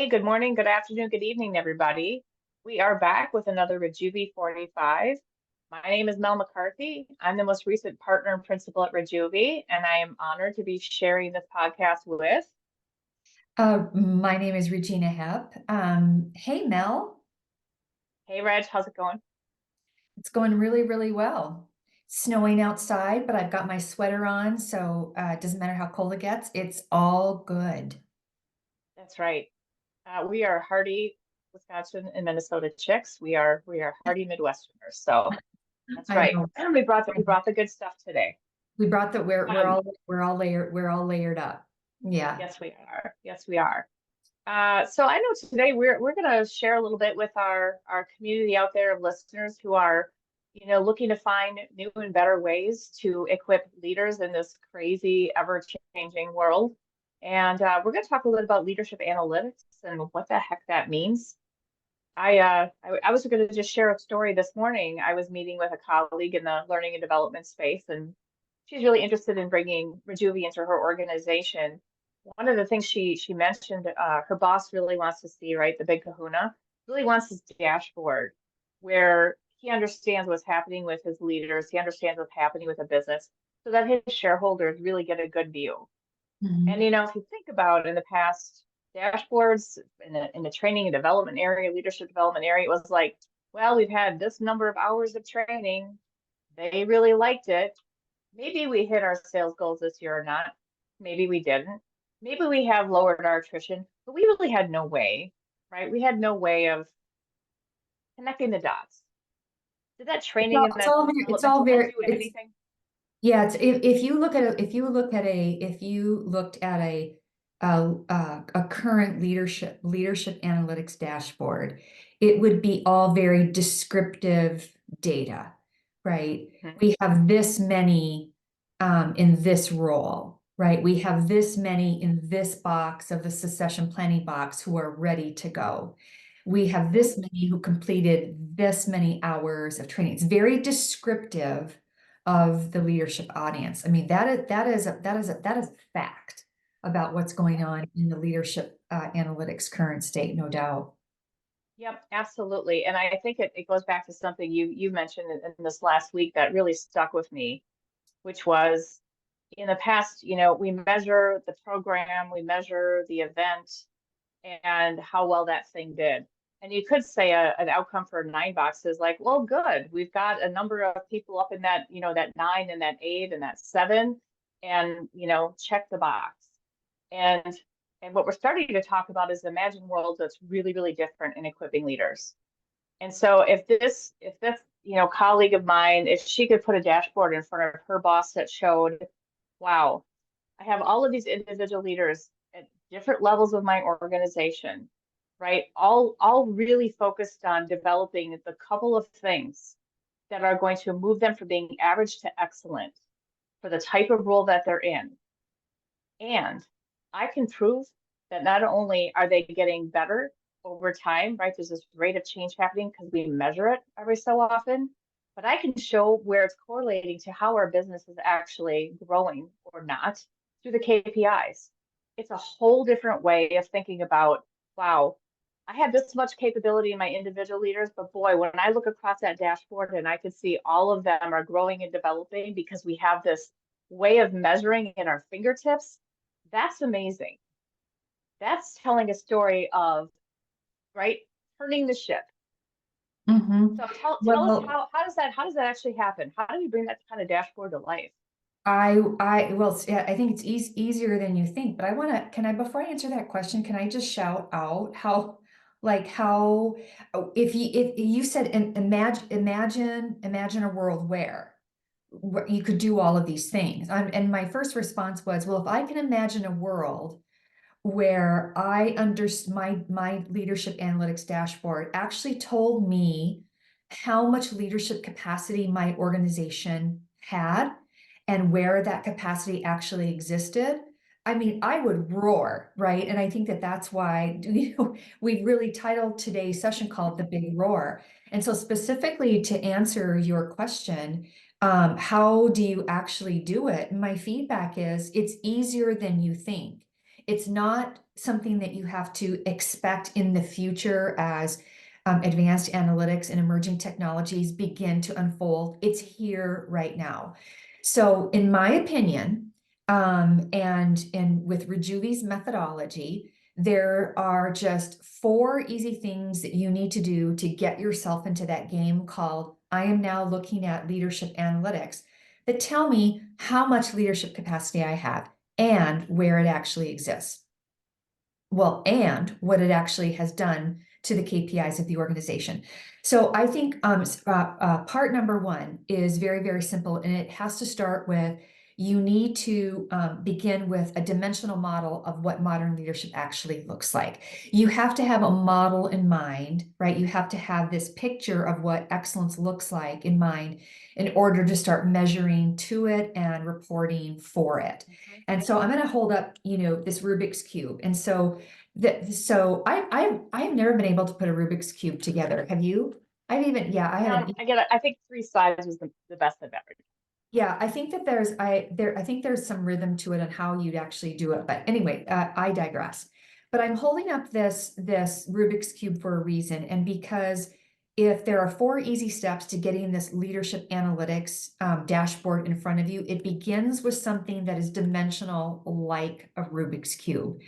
Hey, good morning, good afternoon, good evening, everybody. We are back with another Rejuvi 45. My name is Mel McCarthy. I'm the most recent partner and principal at Rejuvi, and I am honored to be sharing this podcast with. My name is Regina Hepp. Hey, Mel. Hey, Reg, how's it going? It's going really, really well. Snowing outside, but I've got my sweater on, so it doesn't matter how cold it gets. It's all good. That's right. We are hardy Wisconsin and Minnesota chicks. We are hardy Midwesterners. So that's I right. know. And we brought the good stuff today. We brought that. Um, We're all layered up. Yeah. yes, we are. Yes, we are. So I know today we're going to share a little bit with our community out there of listeners who are, looking to find new and better ways to equip leaders in this crazy, ever-changing world. And we're going to talk a little about leadership analytics and what the heck that means. I was going to just share a story this morning. I was meeting with a colleague in the learning and development space, and she's really interested in bringing Rejuvi into her organization. One of the things she mentioned, her boss really wants to see, right, the big kahuna, really wants this dashboard where he understands what's happening with his leaders, he understands what's happening with the business, so that his shareholders really get a good view. And Mhm. if you think about in the past, dashboards in the training and development area, leadership development area, it was like, well, we've had this number of hours of training. They really liked it. Maybe we hit our sales goals this year or not. Maybe we didn't. Maybe we have lowered our attrition, but we really had no way, right? We had no way of connecting the dots. Did that training and that It's development all very, do it's, anything? yeah, it's, if you look at if you looked at a current leadership analytics dashboard, it would be all very descriptive data, right? Mhm. We have this many in this role, right? We have this many in this box of the succession planning box who are ready to go. We have Mhm. this many who completed this many hours of training. It's very descriptive of the leadership audience. I mean, that is a fact about what's going Yep. on in the leadership analytics current state, no doubt. Yep, absolutely. And I think it goes back to something you mentioned in this last week that really stuck with me, which was in the past, we measure the program, we measure the event and how well that thing did. And you could say an outcome for 9 box is like, well, good. We've got a number of people up in that, that 9 and that 8 and that 7, and check the box. And and what we're starting to talk about is the imagined world that's really, really different in equipping leaders. And so if this, colleague of mine, if she could put a dashboard in front of her boss that showed, wow, I have all of these individual leaders at different levels of my organization, right? All really focused on developing the couple of things that are going to move them from being average to excellent for the type of role that they're in. And I can prove that not only are they getting better over time, right? There's this rate of change happening because we measure it every so often, but I can show where it's correlating to how our business is actually growing or not through the KPIs. It's a whole different way of thinking about, wow, I have this much capability in my individual leaders, but boy, when I look across that dashboard and I can see all of them are growing and developing because we have this way of measuring in our fingertips, that's amazing. That's telling a story of, right, turning the ship. Mhm. So tell us Well, how does that actually happen? How do we bring that kind of dashboard to life? yeah, I think it's easier than you think, but can I, before I answer that question, can I just shout out how, if you said, imagine a world where you could do all of these things. And my first response was, well, if I can imagine a world where my leadership analytics dashboard actually told me how much leadership capacity my organization had and where that capacity actually existed. I mean, I would roar, right? And I think that that's why we really titled today's session called The Big Roar. And so specifically to answer your question, how do you actually do it? My feedback is it's easier than you think. It's not something that you have to expect in the future as advanced analytics and emerging technologies begin to unfold. It's here right now. So in my opinion, and with Rejuvi's methodology, there are just 4 easy things that you need to do to get yourself into that game called I am now looking at leadership analytics that tell me how much leadership capacity I have and where it actually exists. Well, and what it actually has done to the KPIs of the organization. So I think part number 1 is very, very simple, and it has to start with you need to begin with a dimensional model of what modern leadership actually looks like. You have to have a model in mind, right? You have to have this picture of what excellence looks like in mind in order to start measuring to it and reporting for it. And so I'm going to hold up, this Rubik's Cube. And so I've never been able to put a Rubik's Cube together. Have you? I haven't. I think 3 sides was the best I've ever done. Yeah, I think that I think there's some rhythm to it on how you'd actually do it. But anyway, I digress. But I'm holding up this Rubik's Cube for a reason, and because if there are 4 easy steps to getting this leadership analytics dashboard in front of you, it begins with something that is dimensional, like a Rubik's Cube.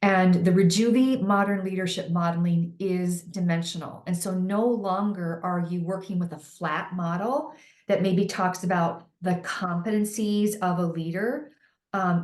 And the Rejuvi modern leadership modeling is dimensional. And so no longer are you working with a flat model that maybe talks about the competencies of a leader.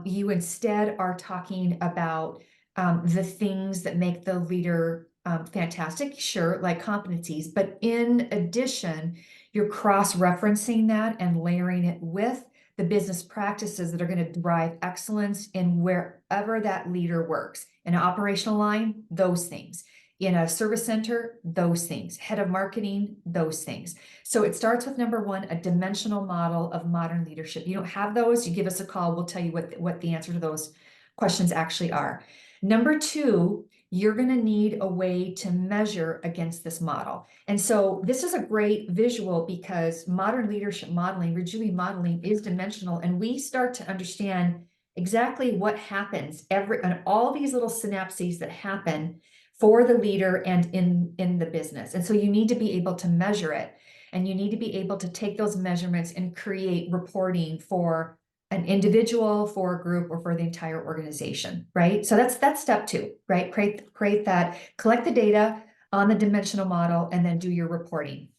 You instead are talking about the things that make the leader fantastic, sure, like competencies. But in addition, you're cross-referencing that and layering it with the business practices that are going to drive excellence in wherever that leader works. In an operational line, those things. In a service center, those things. Head of marketing, those things. So it starts with number 1, a dimensional model of modern leadership. You don't have those, you give us a call, we'll tell you what the answer to those questions actually are. Number 2, you're going to need a way to measure against this model. And so this is a great visual because modern leadership modeling, Rejuvi modeling, is dimensional, and we start to understand exactly what happens and all these little synapses that happen for the leader and in the business. And so you need to be able to measure it, and you need to be able to take those measurements and create reporting for an individual, for a group, or for the entire organization, right? So that's step 2, right? Create that, collect the data on the dimensional model, and then do your reporting.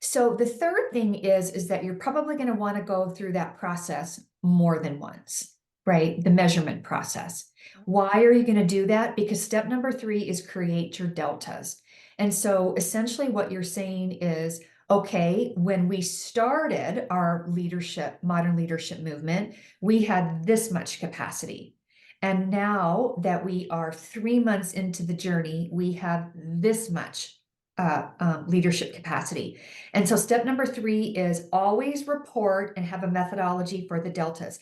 So the third thing is that you're probably going to want to go through that process more than once, right? The measurement process. Why are you going to do that? Because step number 3 is create your deltas. And so essentially what you're saying is, okay, when we started our modern leadership movement, we had this much capacity. And now that we are 3 months into the journey, we have this much leadership capacity. And so step number 3 is always report and have a methodology for the deltas.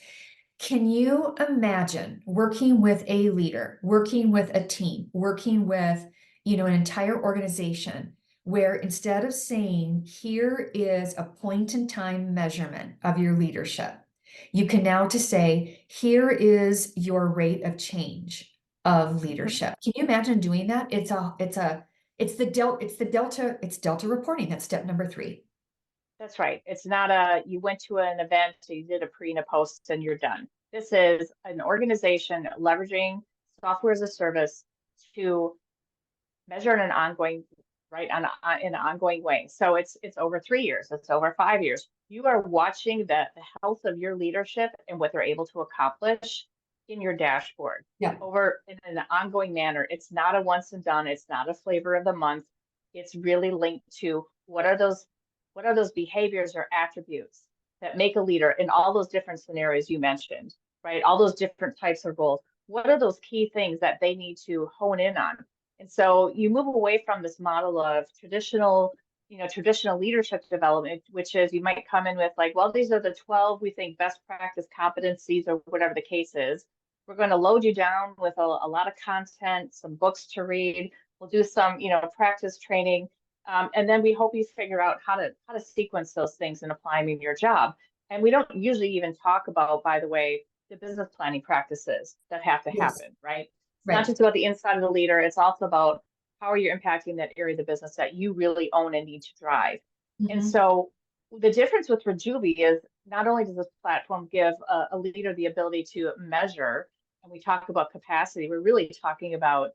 Can you imagine working with a leader, working with a team, working with, an entire organization where instead of saying, here is a point in time measurement of your leadership, you can now to say, here is your rate of change of leadership. Can you imagine doing that? It's delta reporting. That's step number 3. That's right. It's not you went to an event, so you did a pre and a post, and you're done. This is an organization leveraging software as a service to measure in an ongoing, right, in an ongoing way. So it's over 3 years, it's over 5 years. You are watching the health of your leadership and what they're able to accomplish in your dashboard. Yeah. Over in an ongoing manner. It's not a once and done. It's not a flavor of the month. It's really linked to what are those behaviors or attributes that make a leader in all those different scenarios you mentioned, right? All those different types of roles. What are those key things that they need to hone in on? And so you move away from this model of traditional leadership development, which is you might come in with like, well, these are the 12 we think best practice competencies or whatever the case is. We're going to load you down with a lot of content, some books to read. We'll do some, practice training. And then we hope you figure out how to sequence those things and apply them in your job. And we don't usually even talk about, by the way, the business planning practices that have to Yes. happen, right? It's not Right. just about the inside of the leader, it's also about how are you impacting that area of the business that you really own and need to drive. And Mhm. so the difference with Rejuvi is not only does this platform give a leader the ability to measure, and we talk about capacity, we're really talking about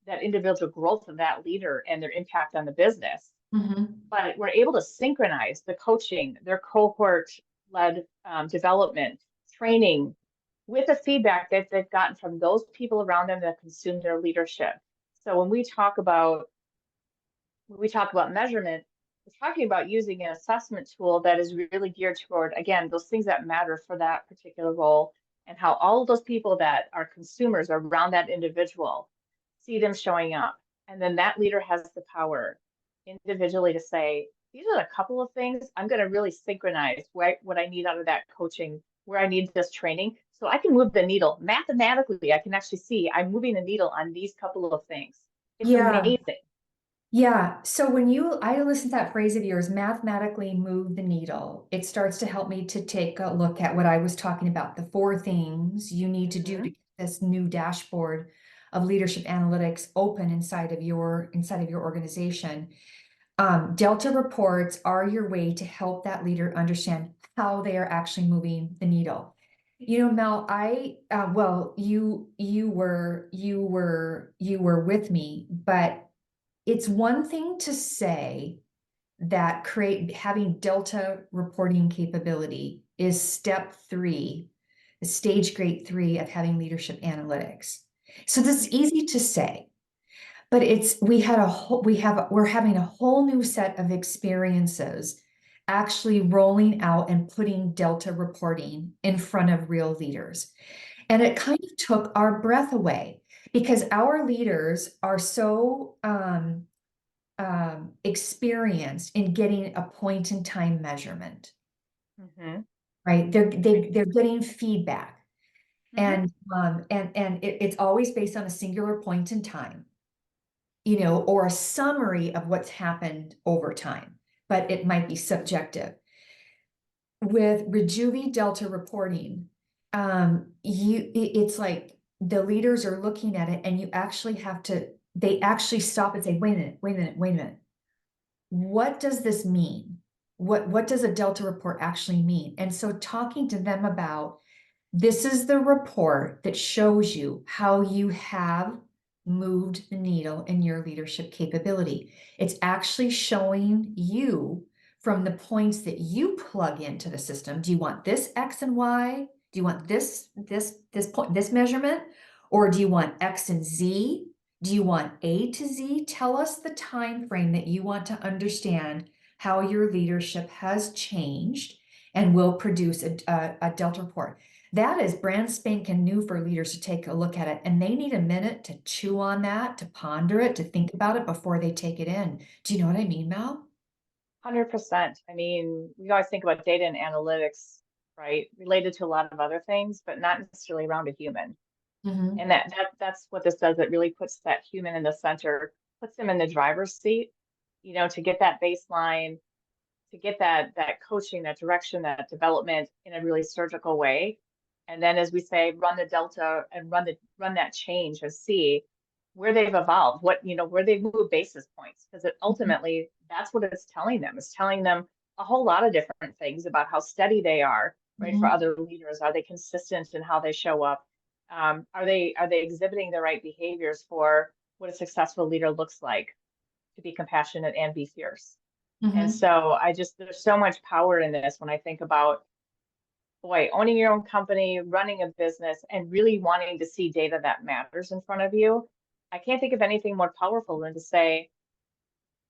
that individual growth of that leader and their impact on the business. Mhm. But we're able to synchronize the coaching, their cohort led development, training with the feedback that they've gotten from those people around them that consume their leadership. So when we talk about measurement, we're talking about using an assessment tool that is really geared toward, again, those things that matter for that particular role and how all of those people that are consumers around that individual see them showing up. And then that leader has the power individually to say, these are a couple of things I'm going to really synchronize what I need out of that coaching, where I need this training. So I can move the needle mathematically. I can actually see I'm moving the needle on these couple of things. It's Yeah. amazing. Yeah. So I listen to that phrase of yours, mathematically move the needle, it starts to help me to take a look at what I was talking about, the 4 things you need to do to Mhm. get this new dashboard of leadership analytics open inside of your organization. Delta reports are your way to help that leader understand how they are actually moving the needle. You know, Mel, well, you were with me, but it's one thing to say that having Delta reporting capability is step 3, the stage grade 3 of having leadership analytics. So this is easy to say, but we're having a whole new set of experiences actually rolling out and putting Delta reporting in front of real leaders. And it kind of took our breath away because our leaders are so experienced in getting a point in time measurement, Mhm. right? They're getting feedback, Mhm. and it's always based on a singular point in time, or a summary of what's happened over time, but it might be subjective. With Rejuvi Delta reporting, it's like the leaders are looking at it, and they actually stop and say, wait a minute, wait a minute, wait a minute. What does this mean? What does a Delta report actually mean? And so talking to them about, this is the report that shows you how you have moved the needle in your leadership capability. It's actually showing you from the points that you plug into the system. Do you want this X and Y? Do you want this point, this measurement? Or do you want X and Z? Do you want A to Z? Tell us the time frame that you want to understand how your leadership has changed, and we'll produce a Delta report. That is brand spanking new for leaders to take a look at it, and they need a minute to chew on that, to ponder it, to think about it before they take it in. Do you know what I mean, Mel? 100%. I mean, we always think about data and analytics, right? Related to a lot of other things, but not necessarily around a human. Mm-hmm. And that's what this does. It really puts that human in the center, puts them in the driver's seat, to get that baseline, to get that coaching, that direction, that development in a really surgical way. And then, as we say, run the delta and run that change and see where they've evolved, where they've moved basis points, because ultimately that's what it's telling them. It's telling them a whole lot of different things about how steady they are, right? For Mm-hmm. other leaders, are they consistent in how they show up? Are they exhibiting the right behaviors for what a successful leader looks like, to be compassionate and be fierce? And Mm-hmm. so there's so much power in this when I think about, boy, owning your own company, running a business, and really wanting to see data that matters in front of you. I can't think of anything more powerful than to say,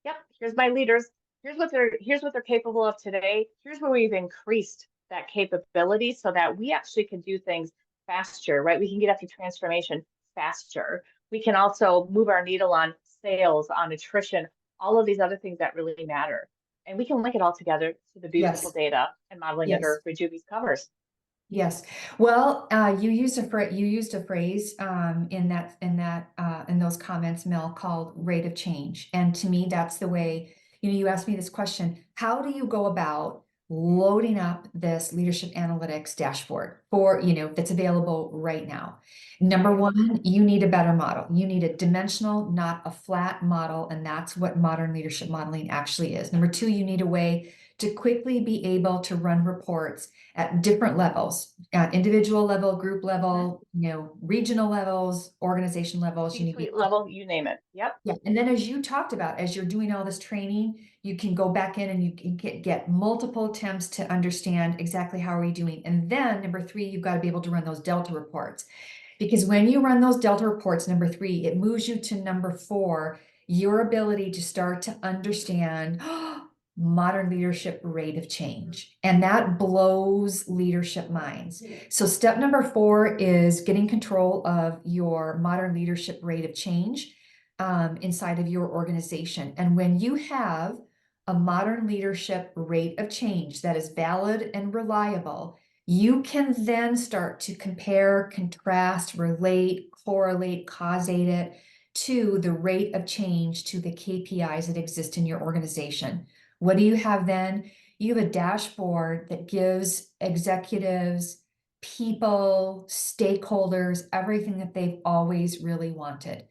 yep, here's my leaders. Here's what they're capable of today. Here's where we've increased that capability so that we actually can do things faster, right? We can get after transformation faster. We can also move our needle on sales, on attrition, all of these other things that really matter. And we can link it all together to the beautiful Yes. data and modeling Yes. under Rejuvi's covers. Yes. Well, you used a phrase in those comments, Mel, called rate of change. And to me, that's the way, you asked me this question, how do you go about loading up this leadership analytics dashboard for, that's available right now. Number one, you need a better model. You need a dimensional, not a flat model. And that's what modern leadership modeling actually is. Number two, you need a way to quickly be able to run reports at different levels, at individual level, group level, regional levels, organization levels. You need to be C-suite level, you name it. Yep. yeah. And then as you talked about, as you're doing all this training, you can go back in and you can get multiple attempts to understand exactly how are you doing. And then number three, you've got to be able to run those Delta reports. Because when you run those Delta reports, number three, it moves you to number four, your ability to start to understand modern leadership rate of change. And that blows leadership minds. So step number four is getting control of your modern leadership rate of change inside of your organization. And when you have a modern leadership rate of change that is valid and reliable, you can then start to compare, contrast, relate, correlate, causate it to the rate of change to the KPIs that exist in your organization. What do you have then? You have a dashboard that gives executives, people, stakeholders, everything that they've always really wanted.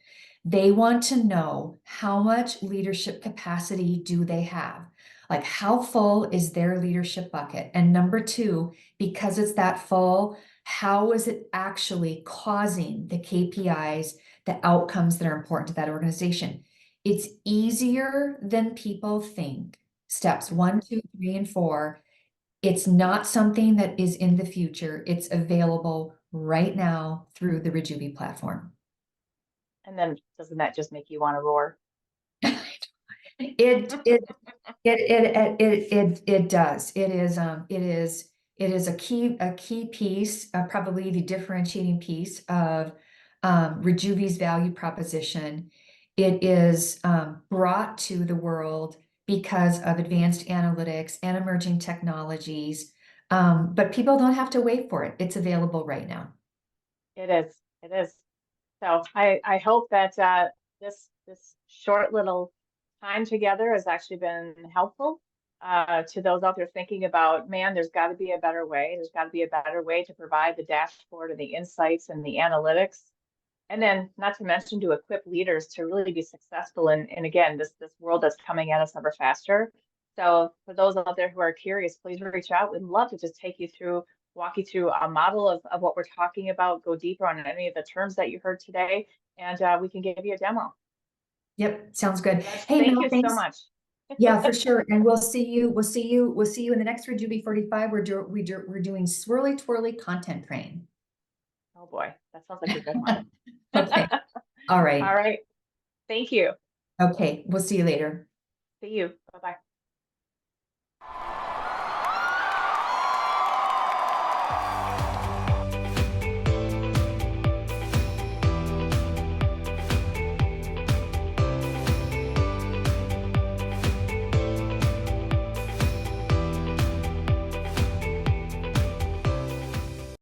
They want to know how much leadership capacity do they have? Like how full is their leadership bucket? And number two, because it's that full, how is it actually causing the KPIs, the outcomes that are important to that organization? It's easier than people think. Steps 1, 2, 3, and 4. It's not something that is in the future. It's available right now through the Rejuvi platform. And then doesn't that just make you want to roar? It does. It is a key piece, probably the differentiating piece of Rejuvi's value proposition. It is brought to the world because of advanced analytics and emerging technologies. But people don't have to wait for it. It's available right now. It is. It is. So I hope that this short little time together has actually been helpful to those out there thinking about, man, there's got to be a better way. There's got to be a better way to provide the dashboard and the insights and the analytics. And then not to mention to equip leaders to really be successful in again, this world that's coming at us ever faster. So for those out there who are curious, please reach out. We'd love to just take you through, walk you through a model of what we're talking about, go deeper on any of the terms that you heard today, and we can give you a demo. Yep, sounds good. Reg, Hey, thank Mel, you so thanks. much. Yeah, for sure. And we'll see you in the next Rejuvi 45. We're doing swirly twirly content train. Oh boy, that sounds like a good one. Okay. All right. All right. Thank you. Okay. We'll see you later. See you. Bye-bye.